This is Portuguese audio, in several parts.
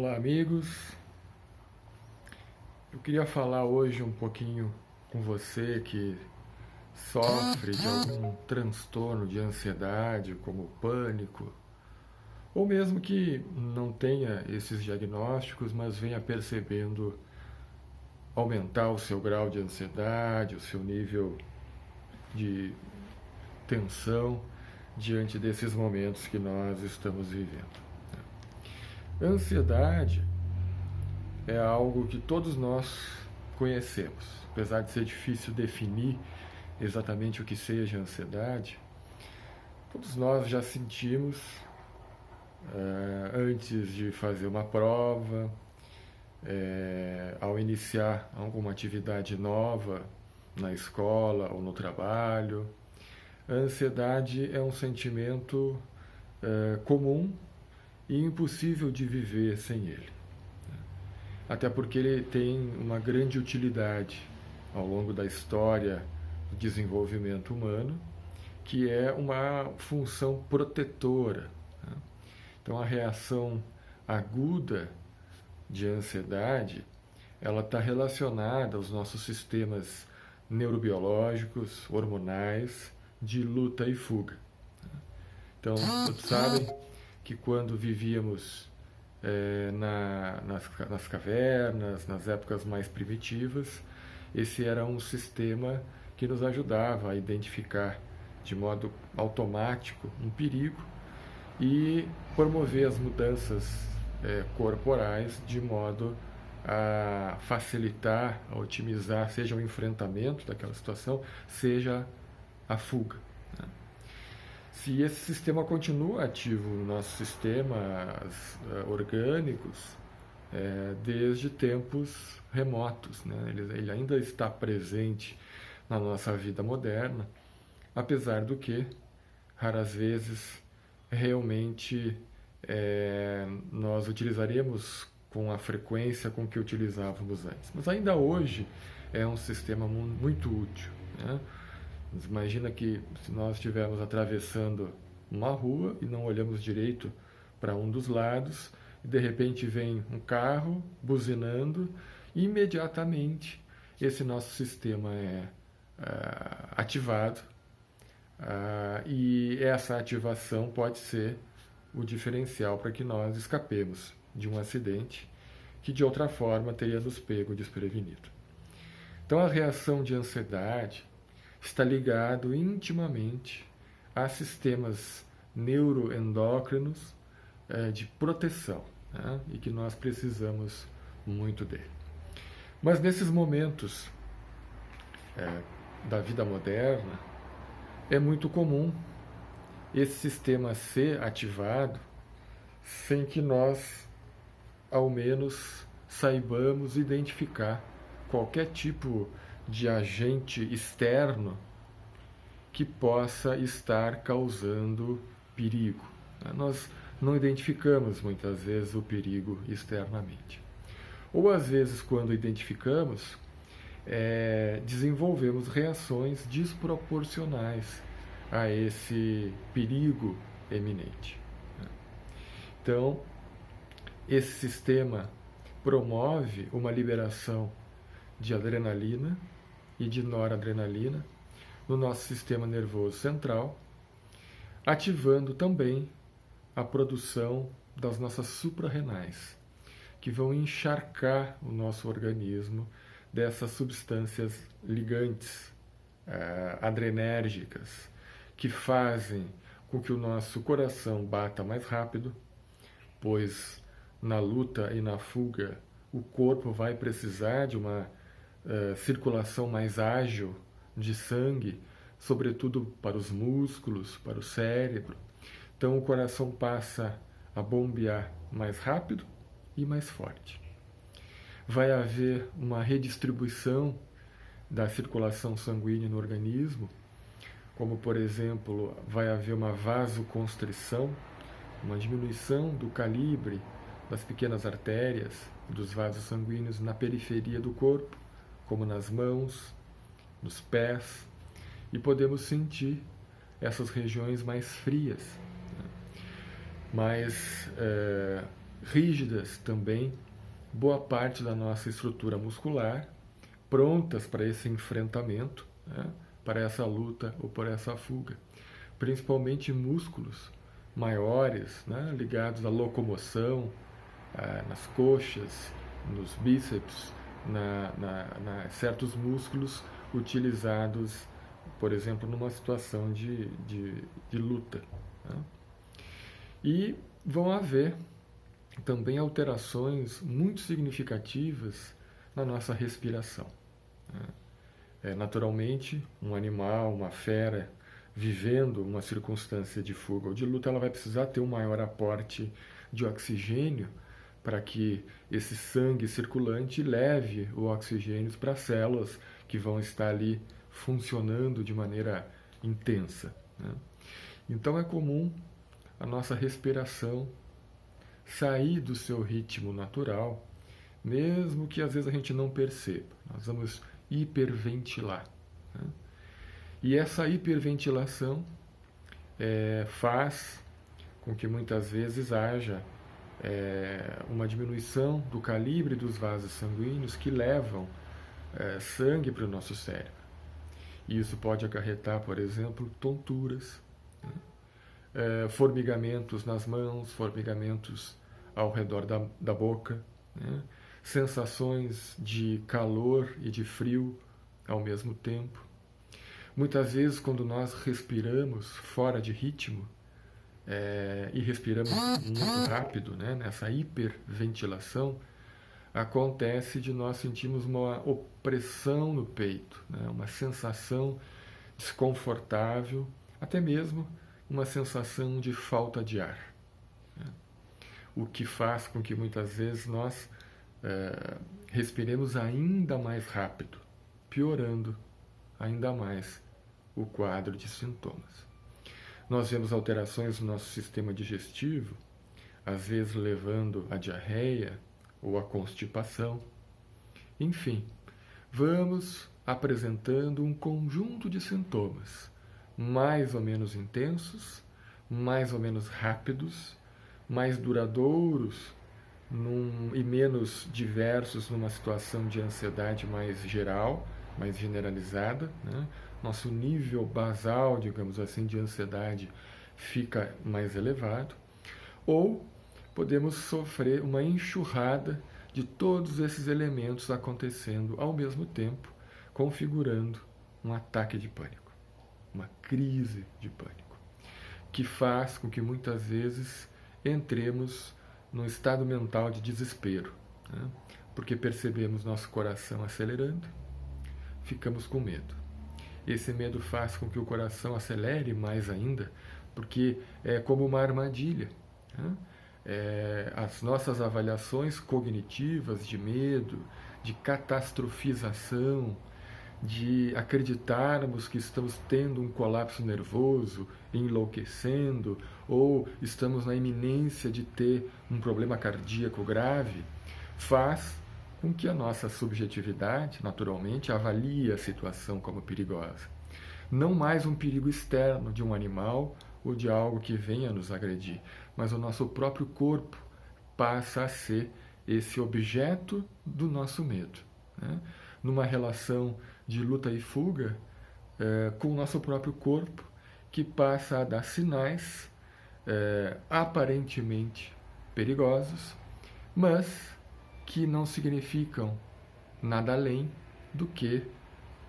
Olá, amigos. Eu queria falar hoje um pouquinho com você que sofre de algum transtorno de ansiedade, como pânico, ou mesmo que não tenha esses diagnósticos, mas venha percebendo aumentar o seu grau de ansiedade, o seu nível de tensão diante desses momentos que nós estamos vivendo. A ansiedade é algo que todos nós conhecemos. Apesar de ser difícil definir exatamente o que seja ansiedade, todos nós já sentimos antes de fazer uma prova, ao iniciar alguma atividade nova na escola ou no trabalho. A ansiedade é um sentimento comum e impossível de viver sem ele. Até porque ele tem uma grande utilidade ao longo da história do desenvolvimento humano, que é uma função protetora. Então, a reação aguda de ansiedade, ela está relacionada aos nossos sistemas neurobiológicos, hormonais, de luta e fuga. Então, todos sabem que quando vivíamos nas cavernas, nas épocas mais primitivas, esse era um sistema que nos ajudava a identificar de modo automático um perigo e promover as mudanças corporais de modo a facilitar, a otimizar, seja o enfrentamento daquela situação, seja a fuga. Se esse sistema continua ativo nos nossos sistemas orgânicos desde tempos remotos, né? Ele ainda está presente na nossa vida moderna, apesar do que, raras vezes, realmente nós utilizaremos com a frequência com que utilizávamos antes. Mas ainda hoje é um sistema muito útil, né? Imagina que se nós estivermos atravessando uma rua e não olhamos direito para um dos lados, e de repente vem um carro buzinando, e imediatamente esse nosso sistema é ativado, e essa ativação pode ser o diferencial para que nós escapemos de um acidente que de outra forma teria nos pego desprevenido. Então a reação de ansiedade está ligado intimamente a sistemas neuroendócrinos de proteção, né? E que nós precisamos muito dele. Mas nesses momentos da vida moderna, é muito comum esse sistema ser ativado sem que nós, ao menos, saibamos identificar qualquer tipo de agente externo que possa estar causando perigo. Nós não identificamos muitas vezes o perigo externamente. Ou às vezes, quando identificamos, desenvolvemos reações desproporcionais a esse perigo eminente. Então, esse sistema promove uma liberação de adrenalina e de noradrenalina no nosso sistema nervoso central, ativando também a produção das nossas suprarrenais, que vão encharcar o nosso organismo dessas substâncias ligantes, adrenérgicas, que fazem com que o nosso coração bata mais rápido, pois na luta e na fuga o corpo vai precisar de uma circulação mais ágil de sangue, sobretudo para os músculos, para o cérebro. Então o coração passa a bombear mais rápido e mais forte. Vai haver uma redistribuição da circulação sanguínea no organismo, como por exemplo, vai haver uma vasoconstrição, uma diminuição do calibre das pequenas artérias, dos vasos sanguíneos na periferia do corpo, como nas mãos, nos pés, e podemos sentir essas regiões mais frias, mais rígidas também boa parte da nossa estrutura muscular, prontas para esse enfrentamento, né, para essa luta ou por essa fuga. Principalmente músculos maiores, né, ligados à locomoção, nas coxas, nos bíceps, certos músculos utilizados, por exemplo, numa situação de luta. Né? E vão haver também alterações muito significativas na nossa respiração. Naturalmente, um animal, uma fera, vivendo uma circunstância de fuga ou de luta, ela vai precisar ter um maior aporte de oxigênio para que esse sangue circulante leve o oxigênio para as células que vão estar ali funcionando de maneira intensa. Né? Então é comum a nossa respiração sair do seu ritmo natural, mesmo que às vezes a gente não perceba. Nós vamos hiperventilar. Né? E essa hiperventilação faz com que muitas vezes haja uma diminuição do calibre dos vasos sanguíneos que levam sangue para o nosso cérebro. E isso pode acarretar, por exemplo, tonturas, né? Formigamentos nas mãos, formigamentos ao redor da boca, né? Sensações de calor e de frio ao mesmo tempo. Muitas vezes, quando nós respiramos fora de ritmo, e respiramos muito rápido, né, nessa hiperventilação, acontece de nós sentirmos uma opressão no peito, né, uma sensação desconfortável, até mesmo uma sensação de falta de ar. Né, o que faz com que muitas vezes nós respiremos ainda mais rápido, piorando ainda mais o quadro de sintomas. Nós vemos alterações no nosso sistema digestivo, às vezes levando à diarreia ou à constipação. Enfim, vamos apresentando um conjunto de sintomas mais ou menos intensos, mais ou menos rápidos, mais duradouros e menos diversos numa situação de ansiedade mais geral, mais generalizada, né? Nosso nível basal, digamos assim, de ansiedade fica mais elevado, ou podemos sofrer uma enxurrada de todos esses elementos acontecendo ao mesmo tempo, configurando um ataque de pânico, uma crise de pânico, que faz com que muitas vezes entremos num estado mental de desespero, né? Porque percebemos nosso coração acelerando, ficamos com medo. Esse medo faz com que o coração acelere mais ainda, porque é como uma armadilha. Né? As nossas avaliações cognitivas de medo, de catastrofização, de acreditarmos que estamos tendo um colapso nervoso, enlouquecendo, ou estamos na iminência de ter um problema cardíaco grave, faz com que a nossa subjetividade, naturalmente, avalie a situação como perigosa. Não mais um perigo externo de um animal ou de algo que venha nos agredir, mas o nosso próprio corpo passa a ser esse objeto do nosso medo. Né? Numa relação de luta e fuga com o nosso próprio corpo, que passa a dar sinais aparentemente perigosos, mas que não significam nada além do que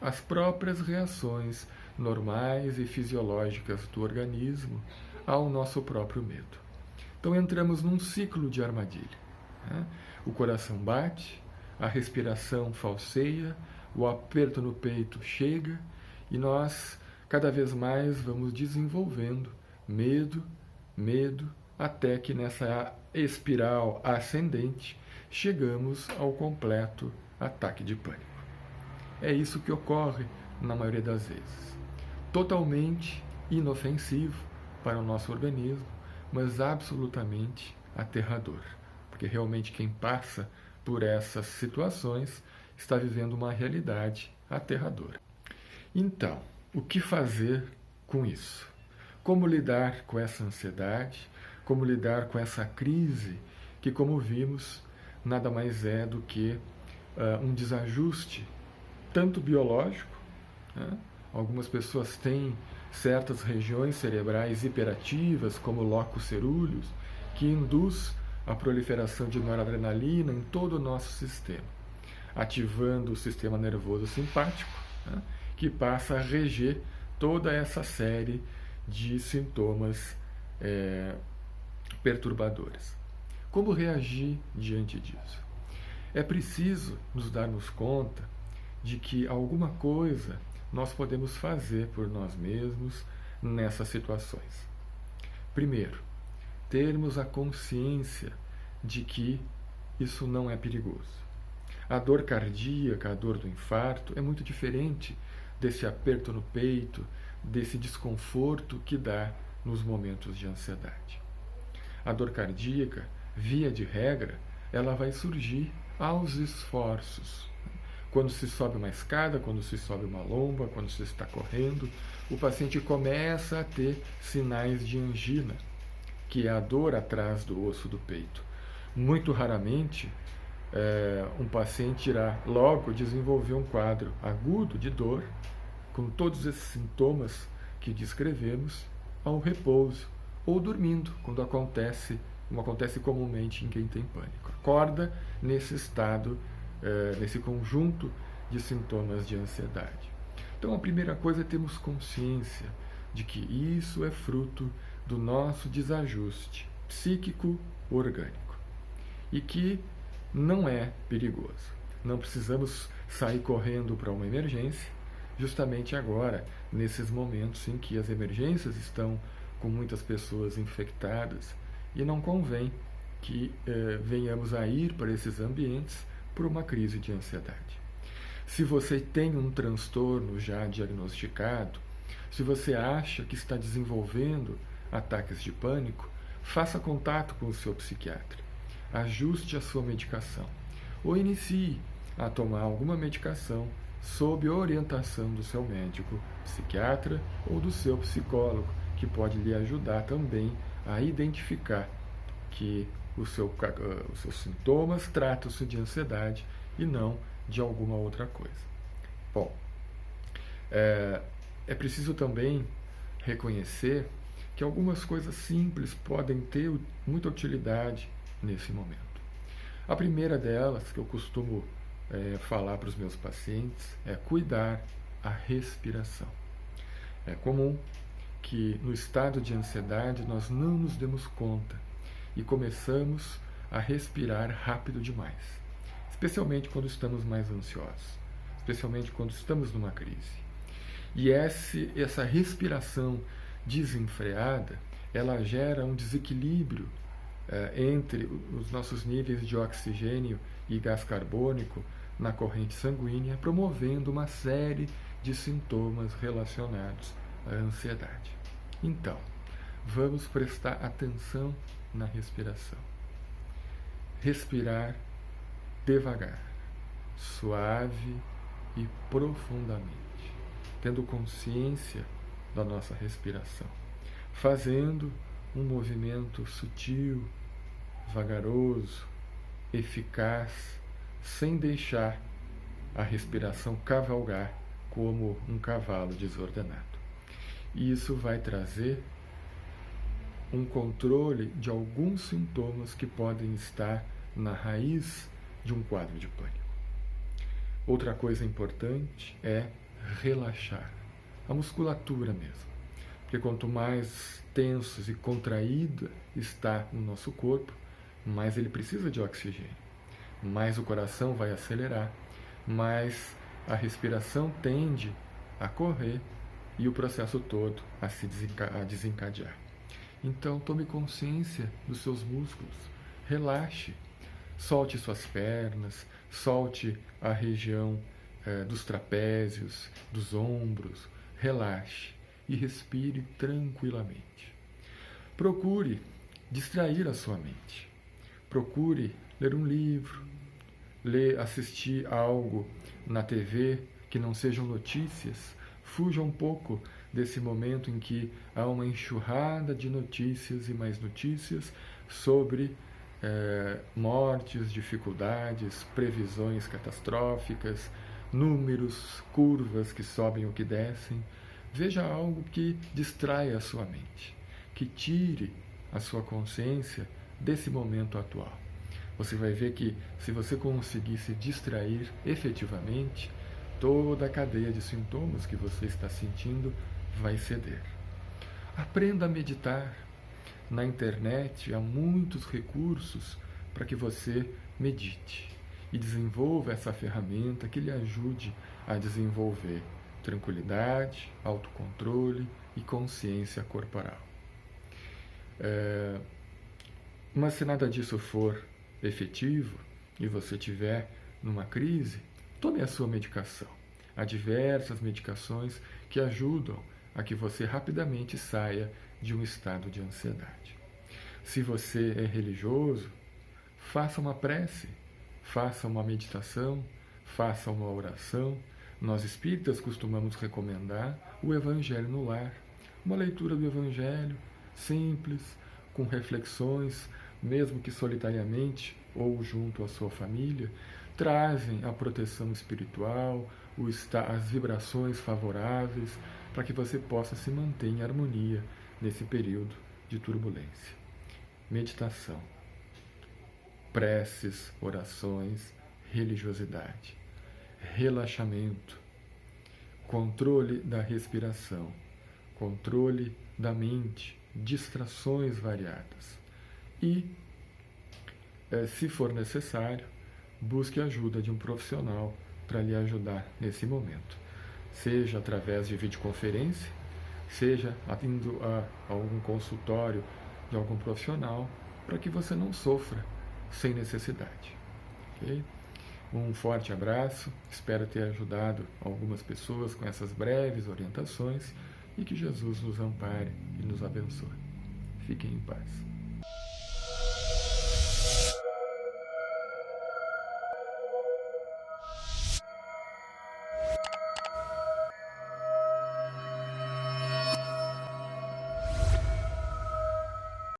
as próprias reações normais e fisiológicas do organismo ao nosso próprio medo. Então entramos num ciclo de armadilha. Né? O coração bate, a respiração falseia, o aperto no peito chega e nós cada vez mais vamos desenvolvendo medo, até que nessa espiral ascendente chegamos ao completo ataque de pânico. É isso que ocorre na maioria das vezes. Totalmente inofensivo para o nosso organismo, mas absolutamente aterrador. Porque realmente quem passa por essas situações está vivendo uma realidade aterradora. Então, o que fazer com isso? Como lidar com essa ansiedade? Como lidar com essa crise que, como vimos, nada mais é do que um desajuste, tanto biológico, né? Algumas pessoas têm certas regiões cerebrais hiperativas, como o locus coeruleus, que induz a proliferação de noradrenalina em todo o nosso sistema, ativando o sistema nervoso simpático, né? Que passa a reger toda essa série de sintomas perturbadores. Como reagir diante disso? É preciso nos darmos conta de que alguma coisa nós podemos fazer por nós mesmos nessas situações. Primeiro, termos a consciência de que isso não é perigoso. A dor cardíaca, a dor do infarto, é muito diferente desse aperto no peito, desse desconforto que dá nos momentos de ansiedade. A dor cardíaca, via de regra, ela vai surgir aos esforços. Quando se sobe uma escada, quando se sobe uma lomba, quando se está correndo, o paciente começa a ter sinais de angina, que é a dor atrás do osso do peito. Muito raramente, um paciente irá logo desenvolver um quadro agudo de dor, com todos esses sintomas que descrevemos, ao repouso ou dormindo, quando acontece, como acontece comumente em quem tem pânico. Acorda nesse estado, nesse conjunto de sintomas de ansiedade. Então, a primeira coisa é termos consciência de que isso é fruto do nosso desajuste psíquico orgânico e que não é perigoso. Não precisamos sair correndo para uma emergência, justamente agora, nesses momentos em que as emergências estão com muitas pessoas infectadas e não convém que venhamos a ir para esses ambientes por uma crise de ansiedade. Se você tem um transtorno já diagnosticado, se você acha que está desenvolvendo ataques de pânico, faça contato com o seu psiquiatra. Ajuste a sua medicação ou inicie a tomar alguma medicação sob orientação do seu médico, psiquiatra ou do seu psicólogo, que pode lhe ajudar também a identificar que os seus sintomas tratam-se de ansiedade e não de alguma outra coisa. Bom, é preciso também reconhecer que algumas coisas simples podem ter muita utilidade nesse momento. A primeira delas, que eu costumo falar para os meus pacientes, é cuidar a respiração. É comum que no estado de ansiedade nós não nos demos conta e começamos a respirar rápido demais, especialmente quando estamos mais ansiosos, especialmente quando estamos numa crise. E essa respiração desenfreada, ela gera um desequilíbrio entre os nossos níveis de oxigênio e gás carbônico na corrente sanguínea, promovendo uma série de sintomas relacionados à ansiedade. Então, vamos prestar atenção na respiração. Respirar devagar, suave e profundamente, tendo consciência da nossa respiração, fazendo um movimento sutil, vagaroso, eficaz, sem deixar a respiração cavalgar como um cavalo desordenado. E isso vai trazer um controle de alguns sintomas que podem estar na raiz de um quadro de pânico. Outra coisa importante é relaxar a musculatura mesmo, porque quanto mais tensos e contraída está no nosso corpo, mais ele precisa de oxigênio, mais o coração vai acelerar, mais a respiração tende a correr e o processo todo a se desencadear. Então, tome consciência dos seus músculos, relaxe, solte suas pernas, solte a região dos trapézios, dos ombros, relaxe e respire tranquilamente. Procure distrair a sua mente. Procure ler um livro, assistir algo na TV que não sejam notícias. Fuja um pouco desse momento em que há uma enxurrada de notícias e mais notícias sobre mortes, dificuldades, previsões catastróficas, números, curvas que sobem ou que descem. Veja algo que distraia a sua mente, que tire a sua consciência desse momento atual. Você vai ver que, se você conseguir se distrair efetivamente, toda a cadeia de sintomas que você está sentindo vai ceder. Aprenda a meditar. Na internet há muitos recursos para que você medite e desenvolva essa ferramenta que lhe ajude a desenvolver tranquilidade, autocontrole e consciência corporal. Mas se nada disso for efetivo e você tiver numa crise, tome a sua medicação. Há diversas medicações que ajudam a que você rapidamente saia de um estado de ansiedade. Se você é religioso, faça uma prece, faça uma meditação, faça uma oração. Nós espíritas costumamos recomendar o Evangelho no Lar, uma leitura do Evangelho simples, com reflexões, mesmo que solitariamente ou junto à sua família, trazem a proteção espiritual, as vibrações favoráveis, para que você possa se manter em harmonia nesse período de turbulência. Meditação, preces, orações, religiosidade, relaxamento, controle da respiração, controle da mente, distrações variadas. E, se for necessário, busque a ajuda de um profissional para lhe ajudar nesse momento. Seja através de videoconferência, seja indo a algum consultório de algum profissional, para que você não sofra sem necessidade. Okay? Um forte abraço, espero ter ajudado algumas pessoas com essas breves orientações e que Jesus nos ampare e nos abençoe. Fiquem em paz.